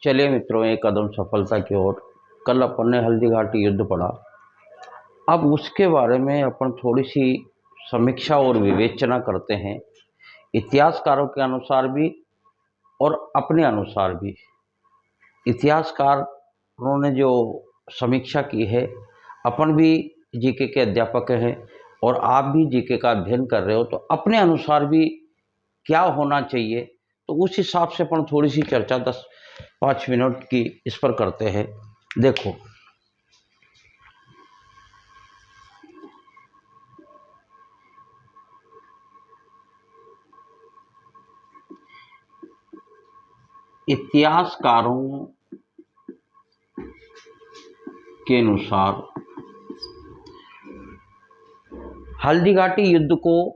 चलिए मित्रों, एक कदम सफलता की ओर। कल अपन ने हल्दीघाटी युद्ध पढ़ा। अब उसके बारे में अपन थोड़ी सी समीक्षा और विवेचना करते हैं, इतिहासकारों के अनुसार भी और अपने अनुसार भी। इतिहासकारों ने जो समीक्षा की है, अपन भी जीके के अध्यापक हैं और आप भी जीके का अध्ययन कर रहे हो, तो अपने अनुसार भी क्या होना चाहिए, तो उस हिसाब से अपन थोड़ी सी चर्चा 10-5 मिनट की इस पर करते हैं। देखो, इतिहासकारों के अनुसार हल्दीघाटी युद्ध को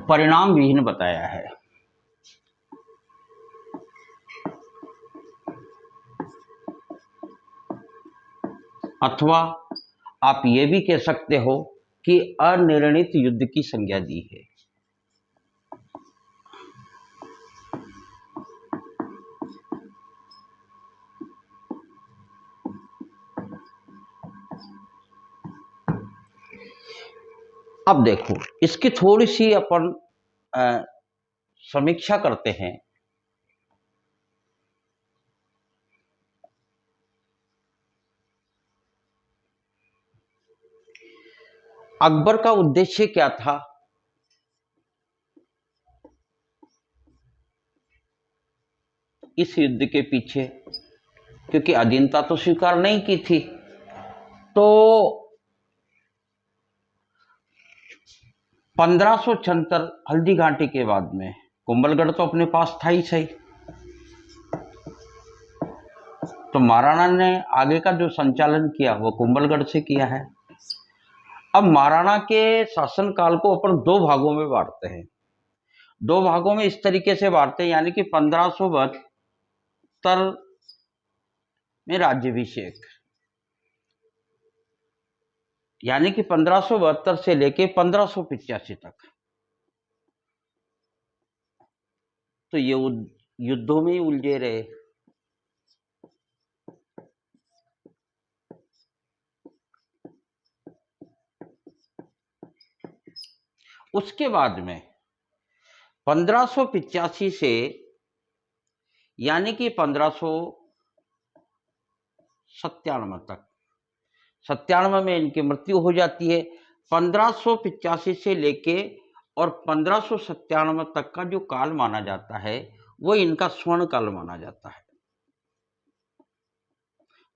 परिणाम विहीन बताया है। अथवा आप ये भी कह सकते हो कि अनिर्णित युद्ध की संज्ञा दी है। अब देखो, इसकी थोड़ी सी अपन समीक्षा करते हैं। अकबर का उद्देश्य क्या था? इस युद्ध के पीछे, क्योंकि अधीनता तो स्वीकार नहीं की थी, तो 1576 हल्दीघाटी के बाद में कुंभलगढ़ तो अपने पास था ही सही, तो महाराणा ने आगे का जो संचालन किया वो कुंभलगढ़ से किया है। अब महाराणा के शासनकाल को अपन दो भागों में बांटते हैं। दो भागों में इस तरीके से बांटते हैं, यानी कि 1572 में राज्याभिषेक, यानी कि 1572 से लेके 1585 तक, तो ये युद्धों में ही उलझे रहे। उसके बाद में 1585 से यानी कि 1597 तक, 97 में इनकी मृत्यु हो जाती है। 1585 से लेके और 1597 तक का जो काल माना जाता है वो इनका स्वर्ण काल माना जाता है।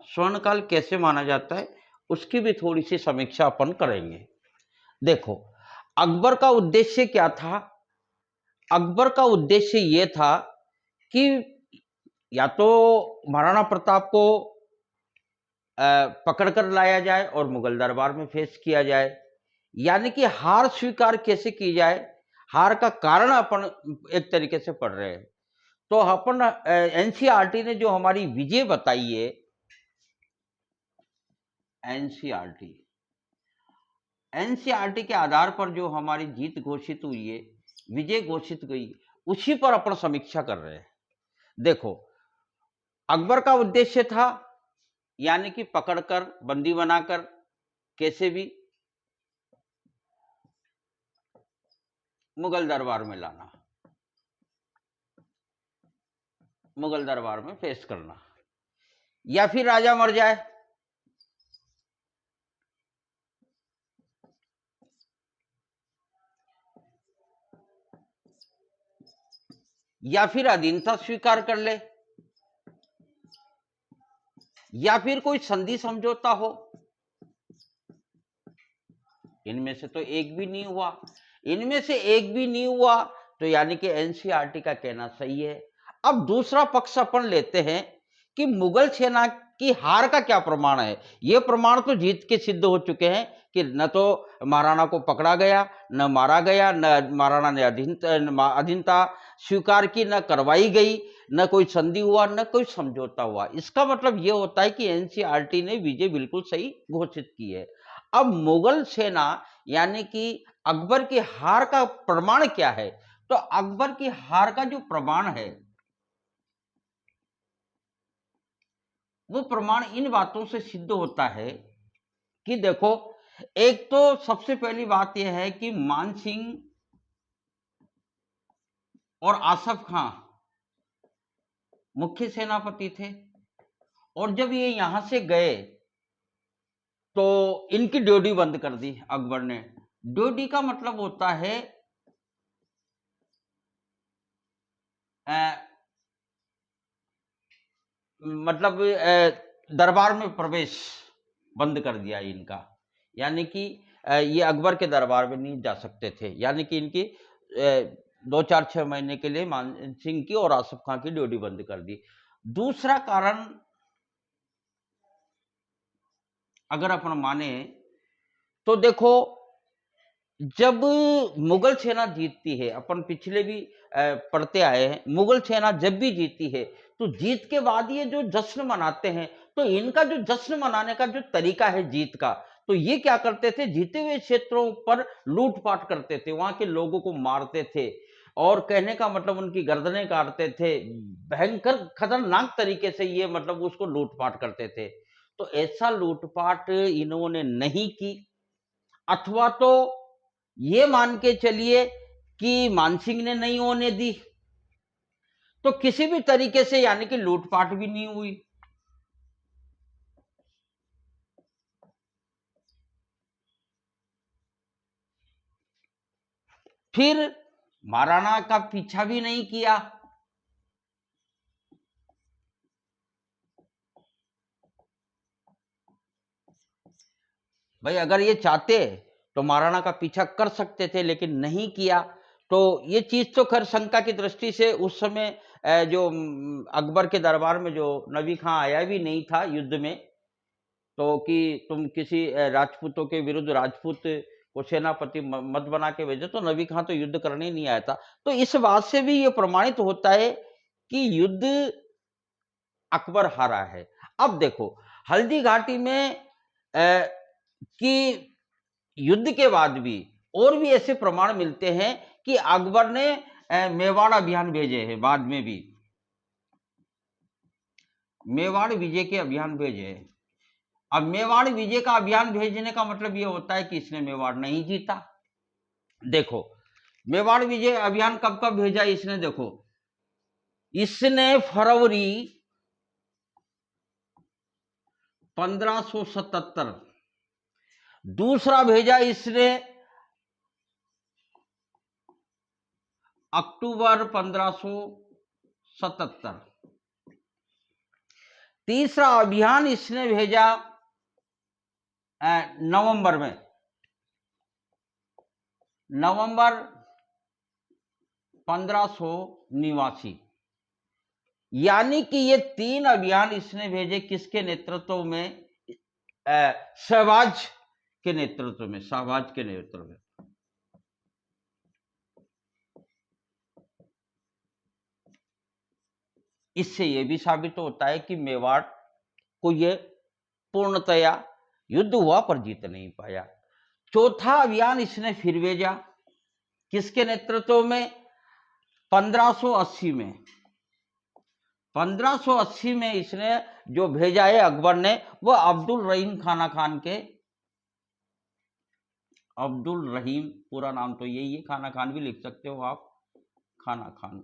स्वर्ण काल कैसे माना जाता है उसकी भी थोड़ी सी समीक्षा अपन करेंगे। देखो, अकबर का उद्देश्य क्या था? अकबर का उद्देश्य यह था कि या तो महाराणा प्रताप को पकड़कर लाया जाए और मुगल दरबार में पेश किया जाए, यानी कि हार स्वीकार कैसे की जाए, हार का कारण अपन एक तरीके से पढ़ रहे हैं। तो अपन एनसीईआरटी ने जो हमारी विजय बताई है, एनसीईआरटी के आधार पर जो हमारी जीत घोषित हुई है, विजय घोषित गई, उसी पर अपन समीक्षा कर रहे हैं। देखो, अकबर का उद्देश्य था यानी कि पकड़कर बंदी बनाकर कैसे भी मुगल दरबार में लाना, मुगल दरबार में पेश करना, या फिर राजा मर जाए, या फिर अधीनता स्वीकार कर ले, या फिर कोई संधि समझौता हो। इनमें से तो एक भी नहीं हुआ। इनमें से एक भी नहीं हुआ तो यानी कि एनसीईआरटी का कहना सही है। अब दूसरा पक्ष अपन लेते हैं कि मुगल सेना की हार का क्या प्रमाण है। ये प्रमाण तो जीत के सिद्ध हो चुके हैं कि न तो महाराणा को पकड़ा गया, न मारा गया, न महाराणा ने अधीनता स्वीकार की, न करवाई गई, न कोई संधि हुआ, न कोई समझौता हुआ। इसका मतलब यह होता है कि एनसीईआरटी ने विजय बिल्कुल सही घोषित की है। अब मुगल सेना यानी कि अकबर की हार का प्रमाण क्या है? तो अकबर की हार का जो प्रमाण है, वो प्रमाण इन बातों से सिद्ध होता है कि देखो, एक तो सबसे पहली बात यह है कि मान सिंह और आसफ खां मुख्य सेनापति थे, और जब ये यहां से गए तो इनकी ड्यूटी बंद कर दी अकबर ने। ड्यूटी का मतलब होता है मतलब दरबार में प्रवेश बंद कर दिया इनका, यानी कि ये अकबर के दरबार में नहीं जा सकते थे, यानी कि इनकी 2-4-6 महीने के लिए मान सिंह की और आसफ खां की ड्यूटी बंद कर दी। दूसरा कारण अगर अपन माने तो देखो, जब मुगल सेना जीतती है, अपन पिछले भी पढ़ते आए हैं, मुगल सेना जब भी जीतती है तो जीत के बाद ये जो जश्न मनाते हैं, तो इनका जो जश्न मनाने का जो तरीका है जीत का, तो ये क्या करते थे, जीते हुए क्षेत्रों पर लूटपाट करते थे, वहां के लोगों को मारते थे, और कहने का मतलब उनकी गर्दनें काटते थे, भयंकर खतरनाक तरीके से ये मतलब उसको लूटपाट करते थे। तो ऐसा लूटपाट इन्होंने नहीं की, अथवा तो ये मान के चलिए कि मानसिंह ने नहीं होने दी, तो किसी भी तरीके से यानी कि लूटपाट भी नहीं हुई। फिर महाराणा का पीछा भी नहीं किया। भाई अगर ये चाहते तो महाराणा का पीछा कर सकते थे, लेकिन नहीं किया। तो ये चीज तो खैर शंका की दृष्टि से उस समय जो अकबर के दरबार में जो नबी खां आया भी नहीं था युद्ध में, तो कि तुम किसी राजपूतों के विरुद्ध राजपूत को सेनापति मत बना के भेजो, तो नबी खां तो युद्ध करने ही नहीं आया था। तो इस बात से भी ये प्रमाणित होता है कि युद्ध अकबर हारा है। अब देखो, हल्दी घाटी में कि युद्ध के बाद भी और भी ऐसे प्रमाण मिलते हैं कि अकबर ने मेवाड़ अभियान भेजे हैं, बाद में भी मेवाड़ विजय के अभियान भेजे हैं। अब मेवाड़ विजय का अभियान भेजने का मतलब यह होता है कि इसने मेवाड़ नहीं जीता। देखो, मेवाड़ विजय अभियान कब कब भेजा इसने, देखो इसने फरवरी 1577, दूसरा भेजा इसने अक्टूबर 1577, तीसरा अभियान इसने भेजा नवंबर में, नवंबर 1589। यानी कि ये 3 अभियान इसने भेजे किसके नेतृत्व में, शहबाज के नेतृत्व में, शहबाज के नेतृत्व में। इससे यह भी साबित होता है कि मेवाड़ को ये पूर्णतया युद्ध हुआ पर जीत नहीं पाया। चौथा अभियान इसने फिर भेजा किसके नेतृत्व में, 1580 में। 1580 में इसने जो भेजा है अकबर ने, वो अब्दुल रहीम खाना खान के, अब्दुल रहीम पूरा नाम तो यही है, खाना खान भी लिख सकते हो आप, खाना खान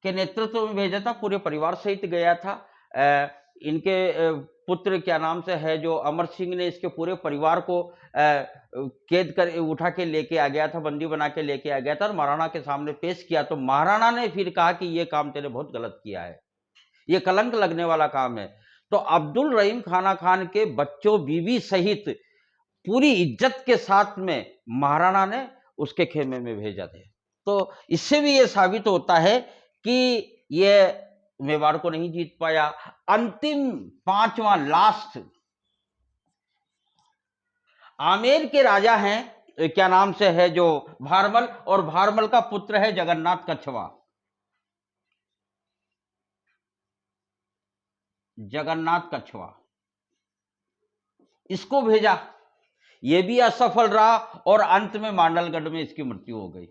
के नेतृत्व में भेजा था। पूरे परिवार सहित गया था। इनके पुत्र क्या नाम से है, जो अमर सिंह ने इसके पूरे परिवार को कैद कर उठा के लेके आ गया था, बंदी बना के लेके आ गया था, और महाराणा के सामने पेश किया। तो महाराणा ने फिर कहा कि ये काम तेरे बहुत गलत किया है, ये कलंक लगने वाला काम है। तो अब्दुल रहीम खाना खान के बच्चों बीवी सहित पूरी इज्जत के साथ में महाराणा ने उसके खेमे में भेजा थे। तो इससे भी ये साबित होता है कि ये मेवाड़ को नहीं जीत पाया। अंतिम 5वां लास्ट आमेर के राजा हैं, क्या नाम से है, जो भारमल, और भारमल का पुत्र है जगन्नाथ कछवा। जगन्नाथ कछवा इसको भेजा, ये भी असफल रहा और अंत में मांडलगढ़ में इसकी मृत्यु हो गई।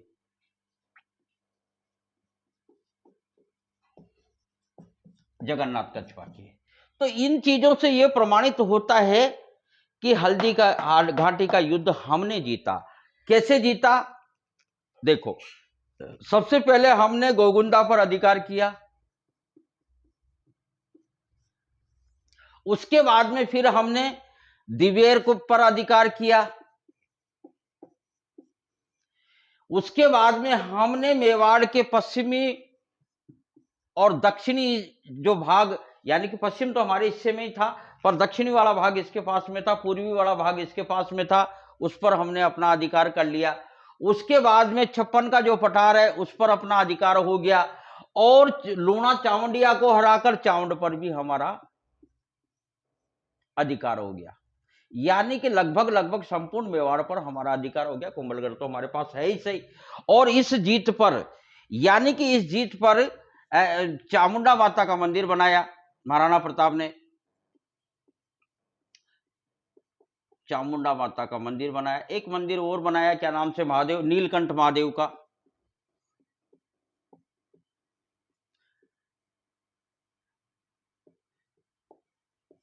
जगन्नाथ कछुआ की। तो इन चीजों से यह प्रमाणित होता है कि हल्दी का घाटी का युद्ध हमने जीता। कैसे जीता? देखो, सबसे पहले हमने गोगुंदा पर अधिकार किया, उसके बाद में फिर हमने दिवेर को पर अधिकार किया, उसके बाद में हमने मेवाड़ के पश्चिमी और दक्षिणी जो भाग, यानी कि पश्चिम तो हमारे हिस्से में ही था, पर दक्षिणी वाला भाग इसके पास में था, पूर्वी वाला भाग इसके पास में था, उस पर हमने अपना अधिकार कर लिया। उसके बाद में 56 का जो पठार है उस पर अपना अधिकार हो गया, और लूणा चामुंडिया को हराकर चामुंड पर भी हमारा अधिकार हो गया। यानी कि लगभग संपूर्ण मेवाड़ पर हमारा अधिकार हो गया। कुंभलगढ़ तो हमारे पास है ही सही। और इस जीत पर, यानी कि इस जीत पर चामुंडा माता का मंदिर बनाया महाराणा प्रताप ने। चामुंडा माता का मंदिर बनाया। एक मंदिर और बनाया, क्या नाम से, महादेव, नीलकंठ महादेव का।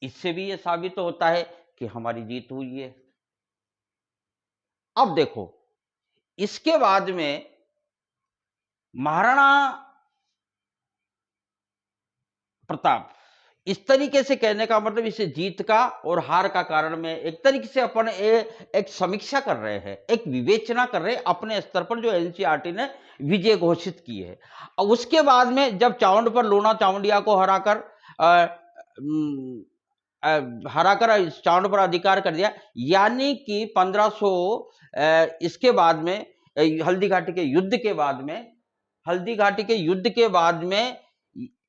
इससे भी यह साबित होता है कि हमारी जीत हुई है। अब देखो, इसके बाद में महाराणा प्रताप, इस तरीके से कहने का मतलब, इसे जीत का और हार का कारण में एक तरीके से अपन एक समीक्षा कर रहे हैं, एक विवेचना कर रहे हैं अपने स्तर पर, जो एनसीईआरटी ने विजय घोषित की है। उसके बाद में जब चामुंड पर लूणा चामुंडिया को हराकर चामुंड पर अधिकार कर दिया, यानी कि 1500 इसके बाद में, हल्दी घाटी के युद्ध के बाद में, हल्दी घाटी के युद्ध के बाद में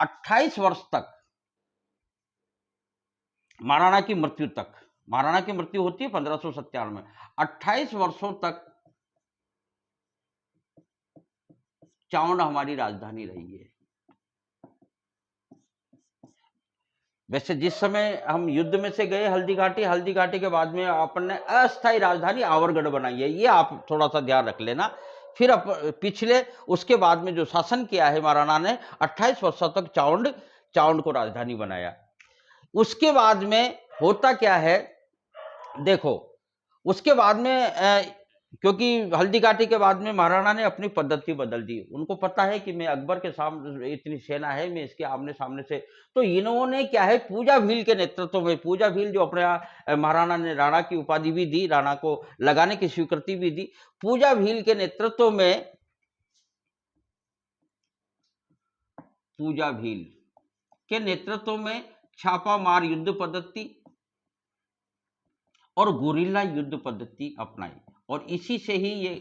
28 वर्ष तक, महाराणा की मृत्यु तक, महाराणा की मृत्यु होती है 1597 में, 28 वर्षों तक चामुंड हमारी राजधानी रही है। वैसे जिस समय हम युद्ध में से गए हल्दी घाटी के बाद में अपन ने अस्थायी राजधानी आवरगढ़ बनाई है, ये आप थोड़ा सा ध्यान रख लेना। फिर पिछले, उसके बाद में जो शासन किया है महाराणा ने, 28 वर्षों तक चामुंड को राजधानी बनाया। उसके बाद में होता क्या है, देखो, उसके बाद में क्योंकि हल्दी घाटी के बाद में महाराणा ने अपनी पद्धति बदल दी। उनको पता है कि मैं अकबर के सामने, इतनी सेना है, मैं इसके आमने सामने से, तो इन्होंने क्या है, पूजा भील के नेतृत्व में, पूजा भील जो अपने महाराणा ने राणा की उपाधि भी दी, राणा को लगाने की स्वीकृति भी दी, पूजा भील के नेतृत्व में, पूजा भील के नेतृत्व में छापामार युद्ध पद्धति और गुरिल्ला युद्ध पद्धति अपनाई, और इसी से ही ये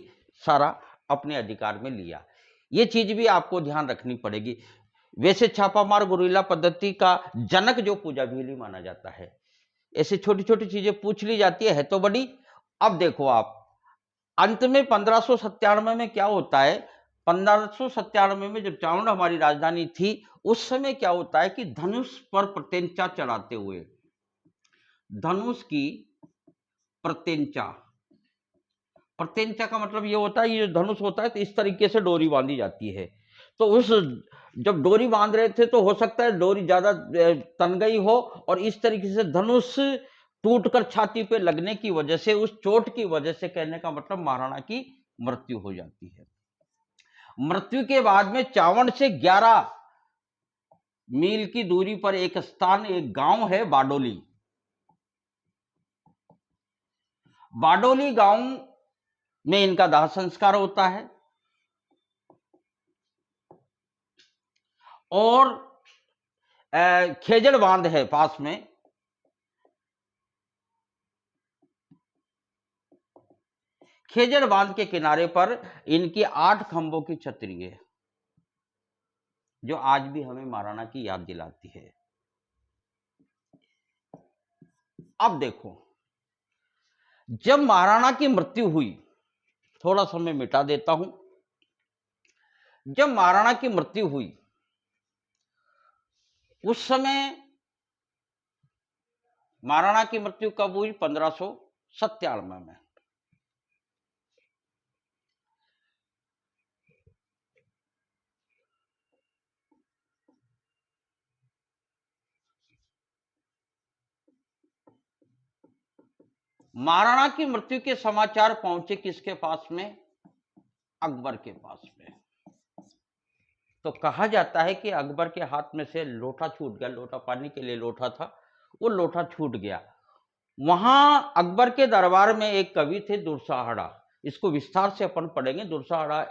सारा अपने अधिकार में लिया। ये चीज भी आपको ध्यान रखनी पड़ेगी। वैसे छापामार गुरिल्ला पद्धति का जनक जो पूजा भील ही माना जाता है। ऐसे छोटी छोटी चीजें पूछ ली जाती है तो बड़ी। अब देखो आप, अंत में 1597 में क्या होता है, 1597 में जब चामुंड हमारी राजधानी थी, उस समय क्या होता है कि धनुष पर प्रत्यंचा चढ़ाते हुए, धनुष की प्रत्यंचा, प्रत्यंचा का मतलब ये होता है, ये धनुष होता है तो इस तरीके से डोरी बांधी जाती है। तो उस, जब डोरी बांध रहे थे तो हो सकता है डोरी ज्यादा तन गई हो, और इस तरीके से धनुष टूटकर छाती पे लगने की वजह से, उस चोट की वजह से, कहने का मतलब महाराणा की मृत्यु हो जाती है। मृत्यु के बाद में चावंड से 11 मील की दूरी पर एक स्थान, एक गांव है बाडोली। बाडोली गांव में इनका दाह संस्कार होता है, और खेजड़ बांध है पास में, खेजड़ बांध के किनारे पर इनकी 8 खंभों की छतरी है, जो आज भी हमें महाराणा की याद दिलाती है। अब देखो, जब महाराणा की मृत्यु हुई, थोड़ा समय मिटा देता हूं, जब महाराणा की मृत्यु हुई उस समय महाराणा की मृत्यु कब हुई? 1597 में। महाराणा की मृत्यु के समाचार पहुंचे किसके पास में? अकबर के पास में। तो कहा जाता है कि अकबर के हाथ में से लोटा छूट गया, लोटा पानी के लिए लोटा था, वो लोटा छूट गया। वहां अकबर के दरबार में एक कवि थे दुर्साहड़ा, इसको विस्तार से अपन पढ़ेंगे। दुर्साहड़ा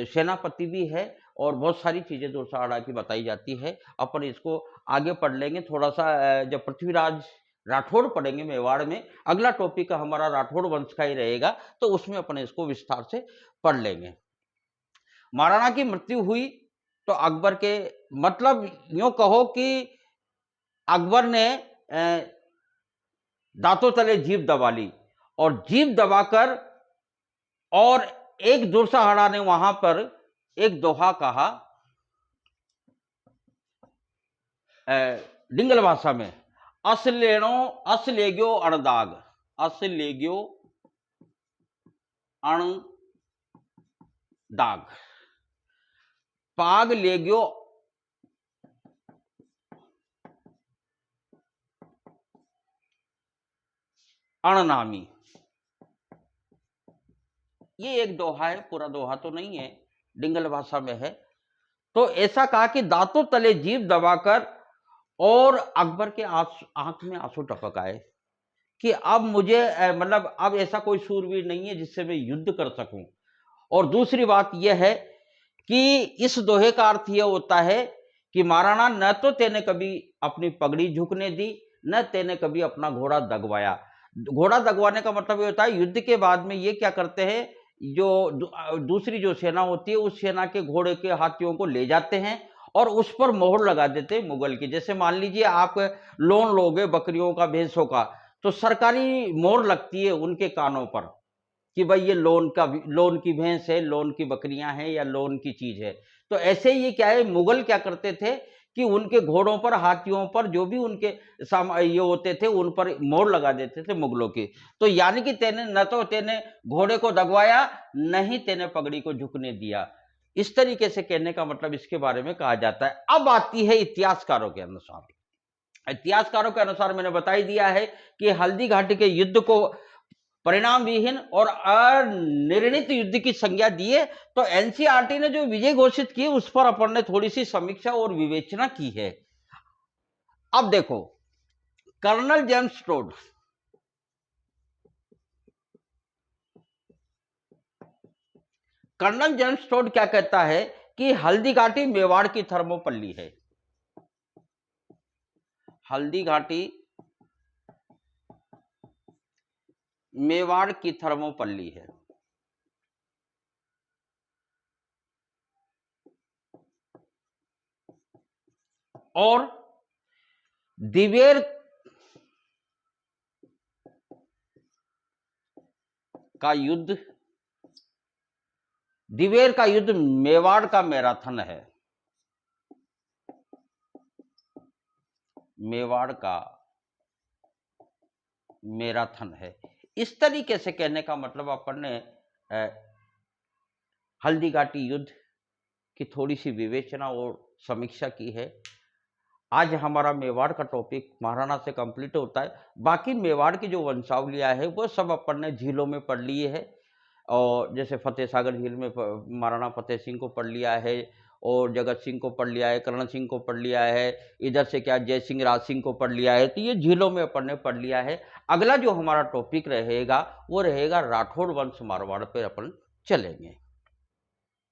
सेनापति भी है और बहुत सारी चीजें दुर्साहड़ा की बताई जाती है, अपन इसको आगे पढ़ लेंगे। थोड़ा सा जब पृथ्वीराज राठौड़ पढ़ेंगे मेवाड़ में, अगला टॉपिक हमारा राठौड़ वंश का ही रहेगा, तो उसमें अपन इसको विस्तार से पढ़ लेंगे। महाराणा की मृत्यु हुई तो अकबर के, मतलब यूं कहो कि अकबर ने दांतों तले जीभ दबा ली, और जीभ दबाकर, और एक दुर्साहड़ा ने वहां पर एक दोहा कहा डिंगल भाषा में, अस ले गयो अणदाग, अस ले गयो अणदाग, पाग ले गयो अणनामी। ये एक दोहा है, पूरा दोहा तो नहीं है, डिंगल भाषा में है। तो ऐसा कहा कि दांतों तले जीभ दबाकर, और अकबर के आंख में आंसू टपक आए कि अब मुझे मतलब अब ऐसा कोई शूरवीर नहीं है जिससे मैं युद्ध कर सकूं। और दूसरी बात यह है कि इस दोहे का अर्थ यह होता है कि महाराणा, न तो तेने कभी अपनी पगड़ी झुकने दी, न तेने कभी अपना घोड़ा दगवाया। घोड़ा दगवाने का मतलब ये होता है युद्ध के बाद में ये क्या करते हैं, जो दूसरी जो सेना होती है उस सेना के घोड़े के हाथियों को ले जाते हैं और उस पर मोहर लगा देते हैं मुगल की। जैसे मान लीजिए आप लोन लोगे बकरियों का, भैंसों का, तो सरकारी मोहर लगती है उनके कानों पर कि भाई ये लोन की भैंस है, लोन की बकरियां हैं, या लोन की चीज है। तो ऐसे ही क्या है, मुगल क्या करते थे कि उनके घोड़ों पर, हाथियों पर, जो भी उनके ये होते थे उन पर मोहर लगा देते थे मुगलों की। तो यानी कि तेने न तो तेने घोड़े को दगवाया, न ही तेने पगड़ी को झुकने दिया। इस तरीके से कहने का मतलब इसके बारे में कहा जाता है। अब आती है इतिहासकारों के अनुसार। इतिहासकारों के अनुसार मैंने बताई दिया है कि हल्दी घाटी के युद्ध को परिणाम विहीन और अनिर्णित युद्ध की संज्ञा दिए। तो एनसीईआरटी ने जो विजय घोषित की उस पर अपन ने थोड़ी सी समीक्षा और विवेचना की है। अब देखो, colonel James Tod, colonel James Tod क्या कहता है कि हल्दी घाटी मेवाड़ की थर्मोपल्ली है। हल्दी घाटी मेवाड़ की थर्मोपल्ली है। और दिवेर का युद्ध, दिवेर का युद्ध मेवाड़ का मैराथन है। मेवाड़ का मैराथन है। इस तरीके से कहने का मतलब अपन ने हल्दी घाटी युद्ध की थोड़ी सी विवेचना और समीक्षा की है। आज हमारा मेवाड़ का टॉपिक महाराणा से कंप्लीट होता है। बाकी मेवाड़ की जो वंशावलियां है वो सब अपन ने झीलों में पढ़ लिए है, और जैसे फतेह सागर झील में महाराणा फतेह सिंह को पढ़ लिया है, और जगत सिंह को पढ़ लिया है, कर्ण सिंह को पढ़ लिया है, इधर से क्या जय सिंह, राज सिंह को पढ़ लिया है। तो ये झीलों में अपन ने पढ़ लिया है। अगला जो हमारा टॉपिक रहेगा वो रहेगा राठौड़ वंश मारवाड़ पे अपन चलेंगे।